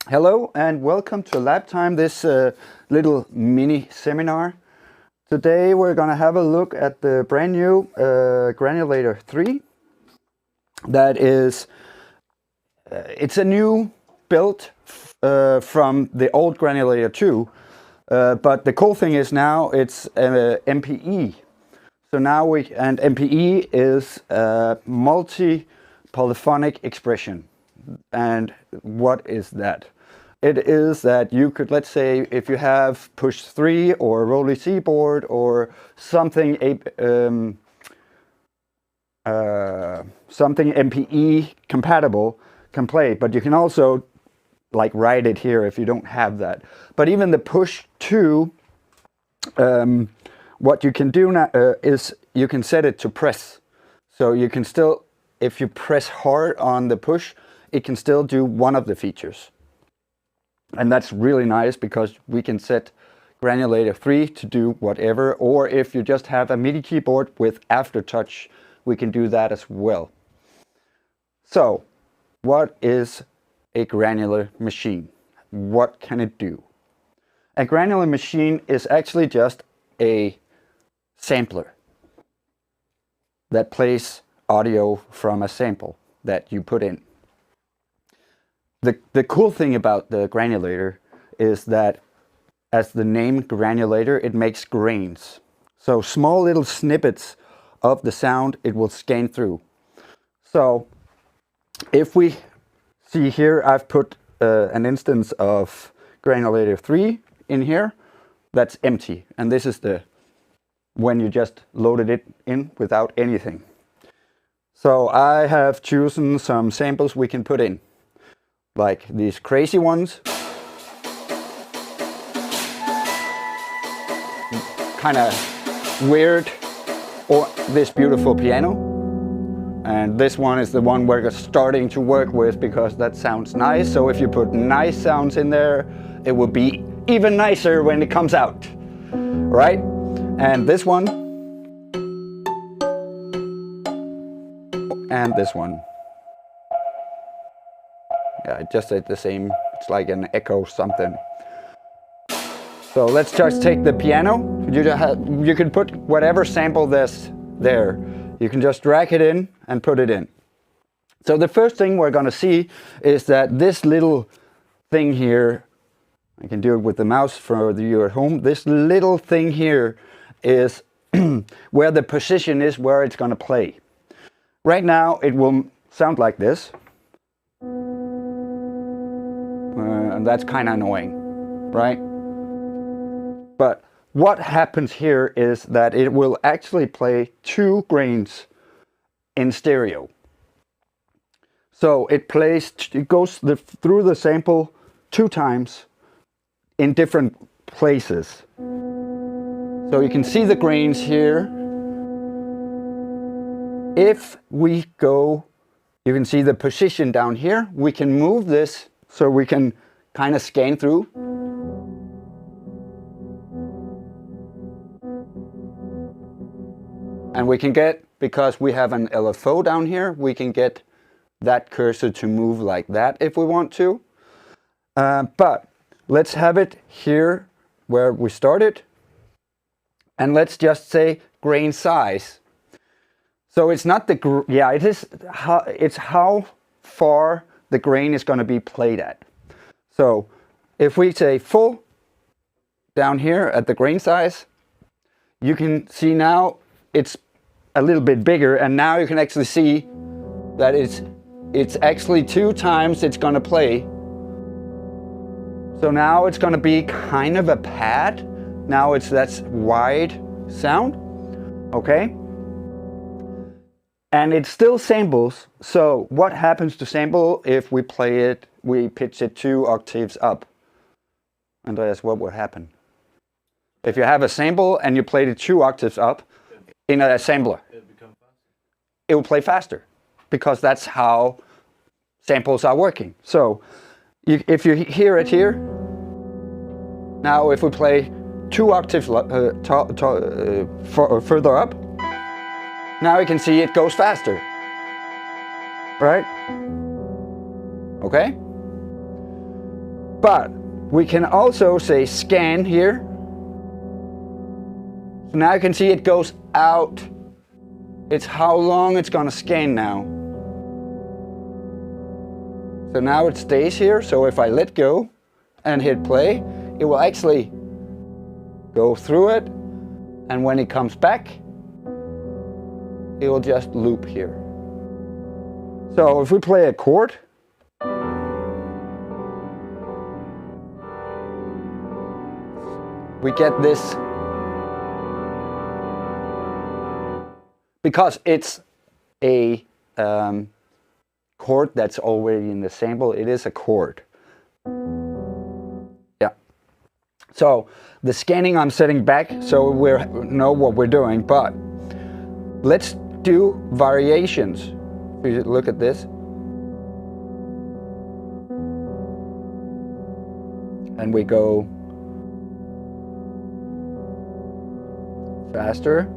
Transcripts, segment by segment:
Hello and welcome to Lab Time, this little mini seminar. Today we're going to have a look at the brand new Granulator 3. That is, it's a new build from the old Granulator 2, but the cool thing is now it's MPE. So now MPE is multi-polyphonic expression. And what is that? It is that you could, let's say, if you have push 3 or Rolly C board or something something MPE compatible can play, but you can also like write it here if you don't have that. But even the push 2, what you can do now is you can set it to press. So you can still, if you press hard on the push, it can still do one of the features. And that's really nice because we can set Granulator 3 to do whatever, or if you just have a MIDI keyboard with aftertouch, we can do that as well. So, what is a granular machine? What can it do? A granular machine is actually just a sampler that plays audio from a sample that you put in. The cool thing about the Granulator is that, as the name Granulator, it makes grains. So small little snippets of the sound it will scan through. So if we see here, I've put an instance of Granulator 3 in here that's empty. And this is the when you just loaded it in without anything. So I have chosen some samples we can put in, like these crazy ones, kind of weird, or this beautiful piano. And this one is the one we're starting to work with because that sounds nice. So if you put nice sounds in there, it will be even nicer when it comes out, right? And this one, and this one. Yeah, I just said the same. It's like an echo something. So let's just take the piano. You can put whatever sample there. You can just drag it in and put it in. So the first thing we're going to see is that this little thing here, I can do it with the mouse for you at home. This little thing here is where the position is, where it's going to play. Right now it will sound like this. And that's kind of annoying, right? But what happens here is that it will actually play 2 grains in stereo. So it goes through the sample 2 times in different places. So you can see the grains here. If we go, you can see the position down here. We can move this so we can kind of scan through. And we can get, because we have an LFO down here, we can get that cursor to move like that if we want to. But let's have it here where we started. And let's just say grain size. So it's not the, yeah, it's how far the grain is going to be played at. So if we say full down here at the grain size, you can see now it's a little bit bigger, and now you can actually see that it's actually 2 times it's going to play. So now it's going to be kind of a pad. Now that's wide sound, okay? And it still samples. So what happens to sample if we play it, we pitch it 2 octaves up? Andreas, what would happen? If you have a sample and you played it 2 octaves up in a sampler, it will play faster because that's how samples are working. So if you hear it here, now if we play 2 octaves further up, now you can see it goes faster, right? Okay? But we can also say scan here. So now you can see it goes out. It's how long it's gonna scan now. So now it stays here, so if I let go and hit play, it will actually go through it, and when it comes back, it will just loop here. So if we play a chord, we get this, because it's a chord that's already in the sample, it is a chord. Yeah. So the scanning I'm setting back so we know what we're doing, but let's do variations. If you look at this. And we go faster.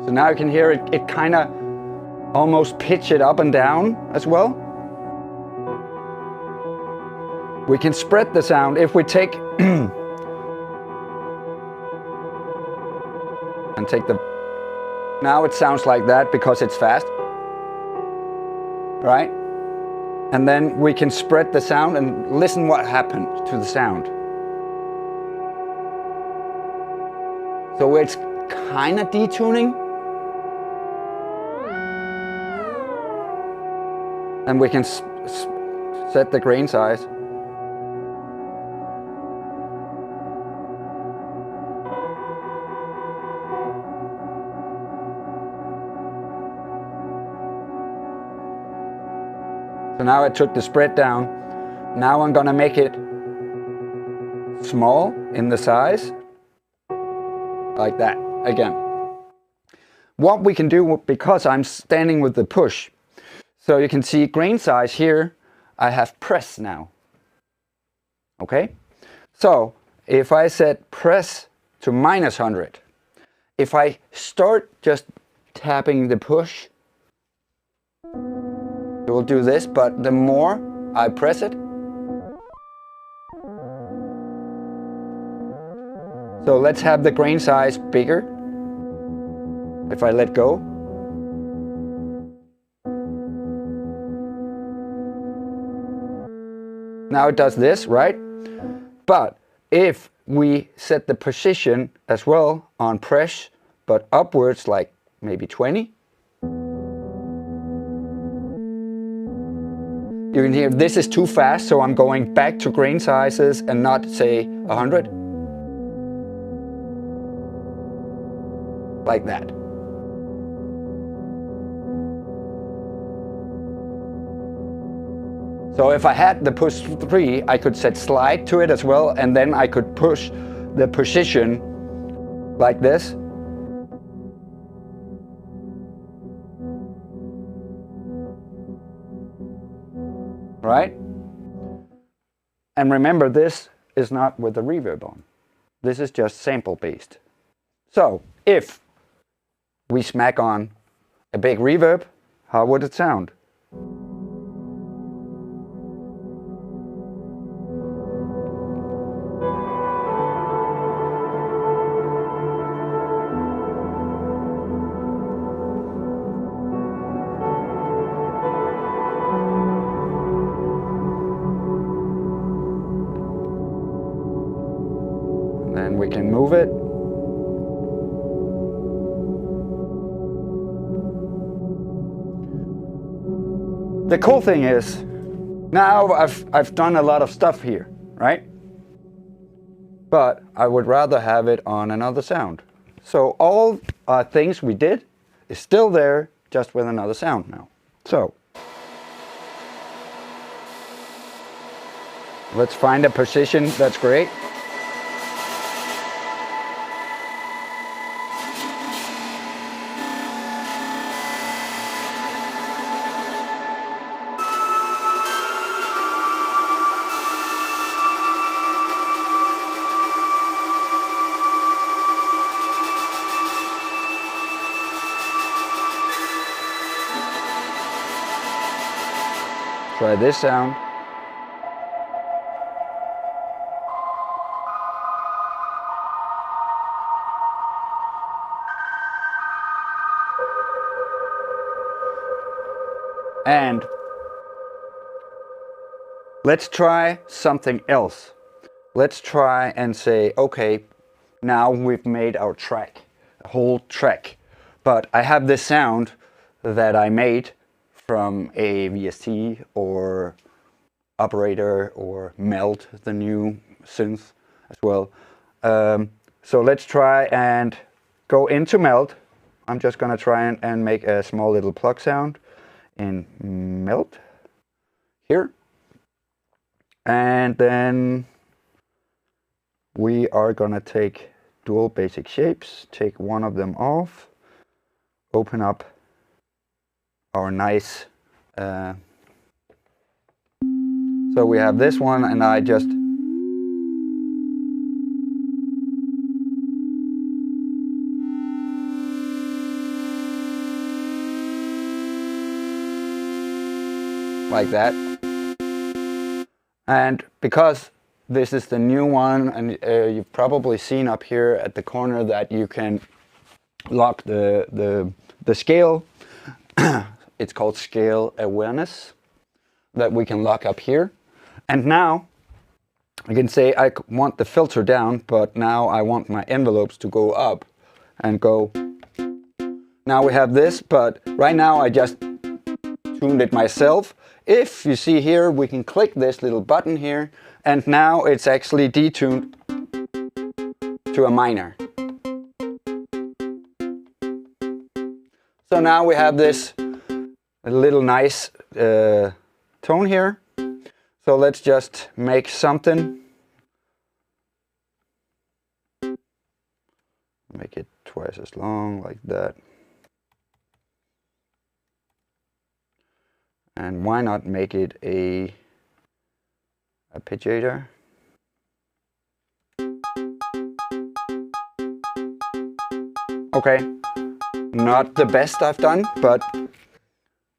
So now you can hear it kind of almost pitch it up and down as well. We can spread the sound if we take and take the, now it sounds like that because it's fast, right? And then we can spread the sound and listen what happened to the sound. So it's kind of detuning. And we can set the grain size. So now I took the spread down. Now I'm gonna make it small in the size, like that, again. What we can do, because I'm standing with the push, so you can see grain size here, I have press now. Okay? So if I set press to -100, if I start just tapping the push, it will do this, but the more I press it, so let's have the grain size bigger. If I let go, now it does this, right? But if we set the position as well on press, but upwards, like maybe 20, you can hear this is too fast, so I'm going back to grain sizes and not say 100. Like that. So if I had the push 3, I could set slide to it as well, and then I could push the position like this. Right? And remember, this is not with the reverb on. This is just sample based. So if we smack on a big reverb, how would it sound? Then we can move it. The cool thing is, now I've done a lot of stuff here, right? But I would rather have it on another sound. So all things we did is still there, just with another sound now. So let's find a position that's great. Try this sound. And let's try something else. Let's try and say, okay, now we've made our track, a whole track. But I have this sound that I made from a VST or Operator or Meld, the new synth as well. So let's try and go into Meld. I'm just gonna try and make a small little plug sound in Meld here. And then we are gonna take dual basic shapes, take one of them off, open up our nice, so we have this one, and I just like that. And because this is the new one, and you've probably seen up here at the corner that you can lock the scale. It's called scale awareness, that we can lock up here. And now I can say I want the filter down, but now I want my envelopes to go up and go. Now we have this, but right now I just tuned it myself. If you see here, we can click this little button here, and now it's actually detuned to a minor. So now we have this little nice tone here. So let's just make something. Make it twice as long, like that. And why not make it a arpeggiator? Okay, not the best I've done, but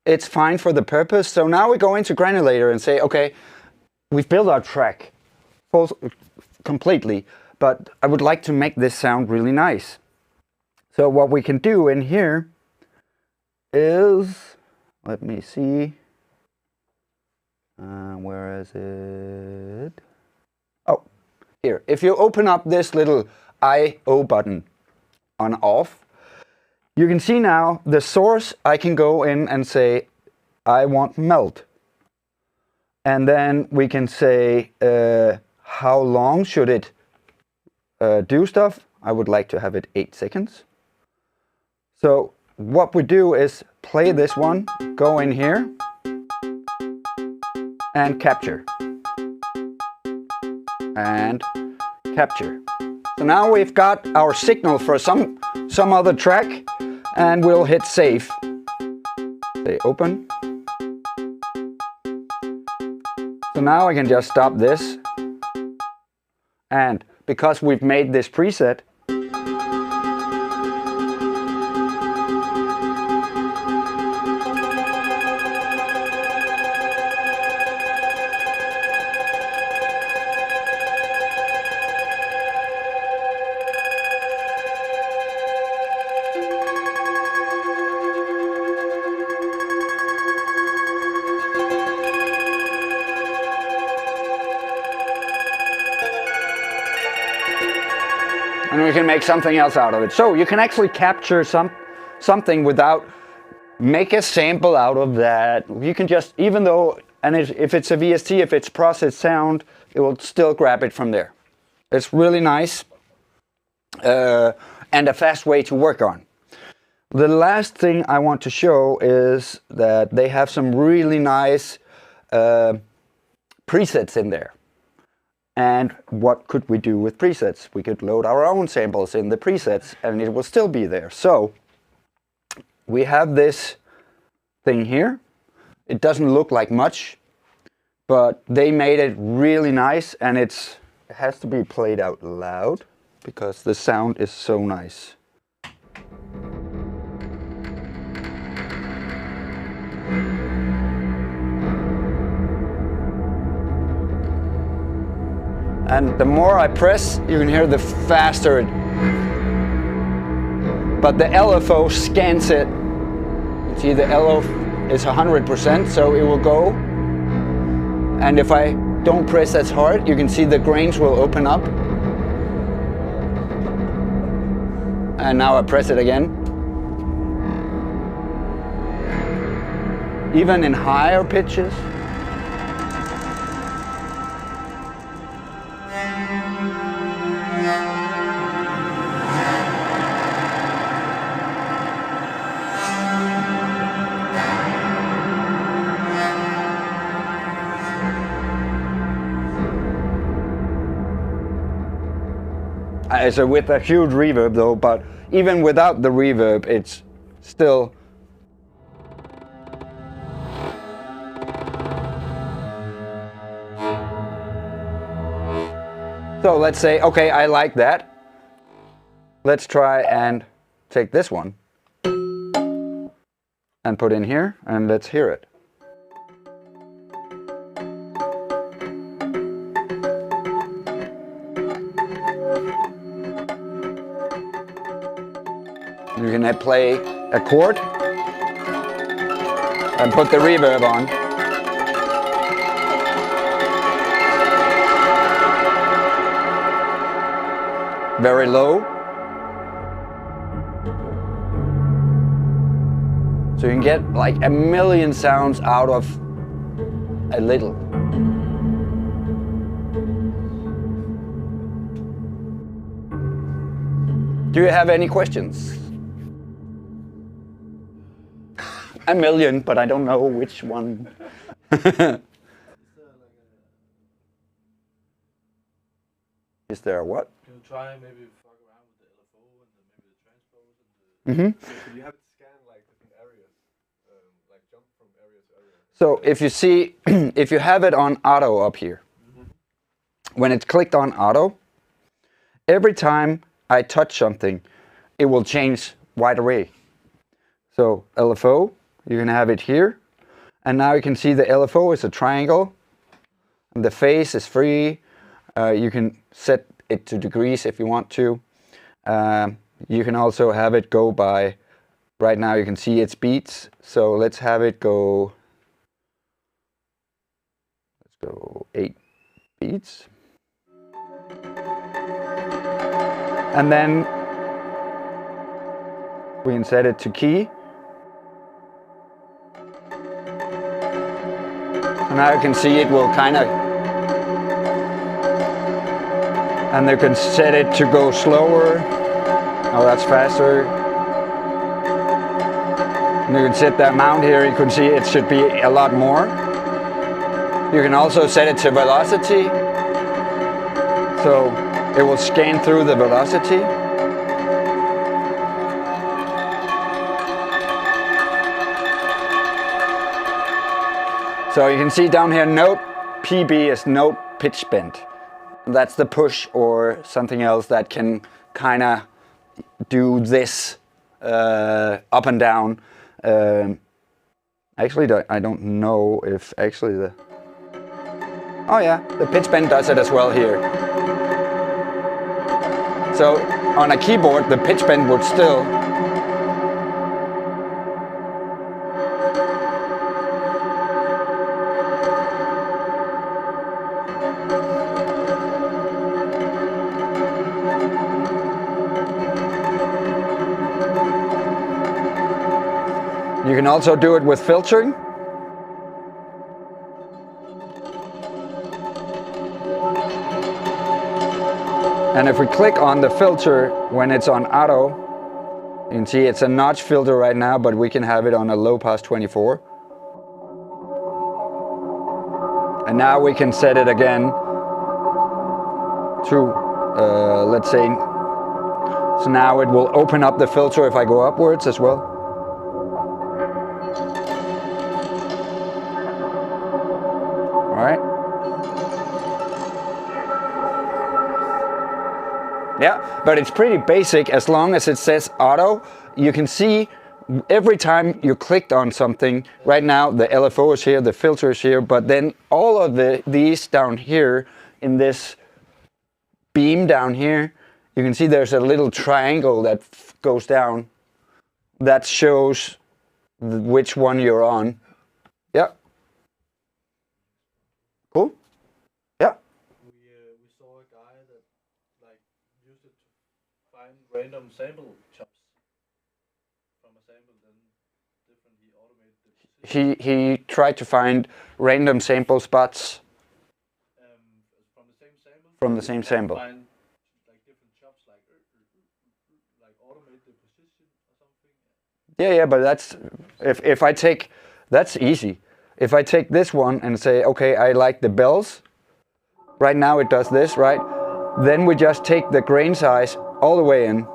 it's fine for the purpose. So now we go into Granulator and say, okay, we've built our track completely, but I would like to make this sound really nice. So what we can do in here is, let me see, where is it? Oh, here. If you open up this little I/O button on off, you can see now the source. I can go in and say, I want Meld. And then we can say, how long should it do stuff? I would like to have it 8 seconds. So what we do is play this one, go in here, and capture. And capture. So now we've got our signal for some other track, and we'll hit save. Say open. So now I can just stop this. And because we've made this preset, and we can make something else out of it. So you can actually capture something without make a sample out of that. You can just, even though, and if it's a VST, if it's processed sound, it will still grab it from there. It's really nice and a fast way to work on. The last thing I want to show is that they have some really nice presets in there. And what could we do with presets? We could load our own samples in the presets and it will still be there. So we have this thing here. It doesn't look like much, but they made it really nice, and it has to be played out loud because the sound is so nice. And the more I press, you can hear the faster it. But the LFO scans it. You see the LFO is 100%, so it will go. And if I don't press as hard, you can see the grains will open up. And now I press it again. Even in higher pitches. It's with a huge reverb though, but even without the reverb, it's still. So let's say, okay, I like that. Let's try and take this one and put in here, and let's hear it. You can play a chord and put the reverb on. Very low. So you can get like a million sounds out of a little. Do you have any questions? A million, but I don't know which one. Is there a what? Can you try maybe fuck around with the LFO and maybe the transpose and the... Mm-hmm. So you have it scan like different areas, like jump from area to area. So if you see, if you have it on auto up here, when it's clicked on auto, every time I touch something, it will change wide array. So LFO, you can have it here, and now you can see the LFO is a triangle, and the phase is free. You can set it to degrees if you want to. You can also have it go by, right now you can see its beats, so let's have it go, 8 beats. And then we can set it to key. So now you can see it will kind of, and you can set it to go slower. Oh, that's faster. And you can set the amount here. You can see it should be a lot more. You can also set it to velocity. So it will scan through the velocity. So you can see down here, note PB is note pitch bend. That's the push or something else that can kind of do this up and down. Actually, I don't know if actually the... Oh yeah, the pitch bend does it as well here. So on a keyboard, the pitch bend would still... You can also do it with filtering. And if we click on the filter when it's on auto, you can see it's a notch filter right now, but we can have it on a low pass 24. And now we can set it again to, let's say, so now it will open up the filter if I go upwards as well. Yeah, but it's pretty basic. As long as it says auto, you can see every time you clicked on something. Right now the LFO is here, the filter is here, but then all of these down here in this beam down here, you can see there's a little triangle that goes down. That shows which one you're on. Yeah. Cool. Yeah. We saw a guy that like used it to find random sample chops from a sample, then different. He automated the position. He tried to find random sample spots From the same sample. from the same sample. Find like different chops, like automate the position or something. Yeah, but that's if I take, that's easy. If I take this one and say, okay, I like the bells. Right now it does this, right? Then we just take the grain size all the way in.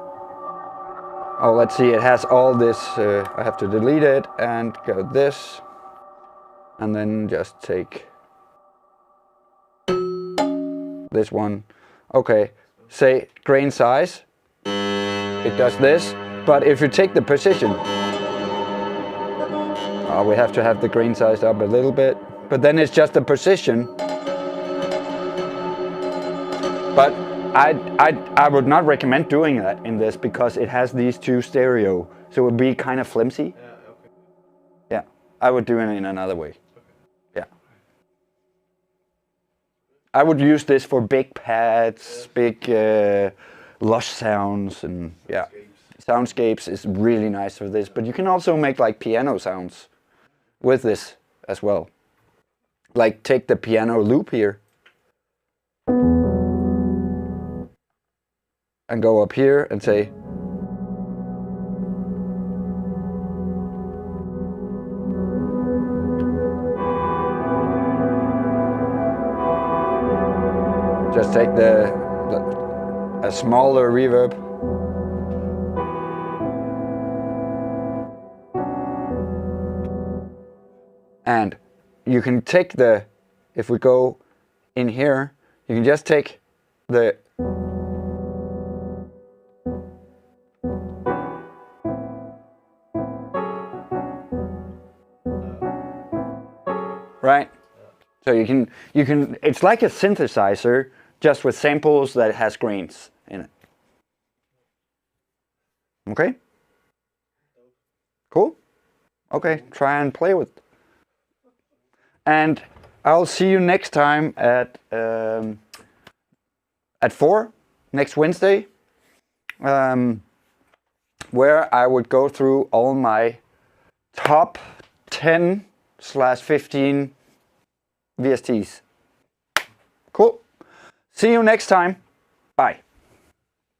Oh, let's see, it has all this. I have to delete it and go this. And then just take this one. Okay, say grain size. It does this. But if you take the position, we have to have the grain size up a little bit. But then it's just the position. But I would not recommend doing that in this because it has these two stereo, so it would be kind of flimsy. Yeah, okay. Yeah, I would do it in another way. Yeah. I would use this for big pads, big lush sounds, and yeah. Soundscapes is really nice for this, but you can also make like piano sounds with this as well. Like take the piano loop here and go up here and say just take a smaller reverb. And you can take the, if we go in here, you can just take the right? So you can, it's like a synthesizer just with samples that has grains in it. Okay? Cool? Okay, try and play with it. And I'll see you next time at 4 next Wednesday, where I would go through all my top 10/15 VSTs. Cool. See you next time. Bye.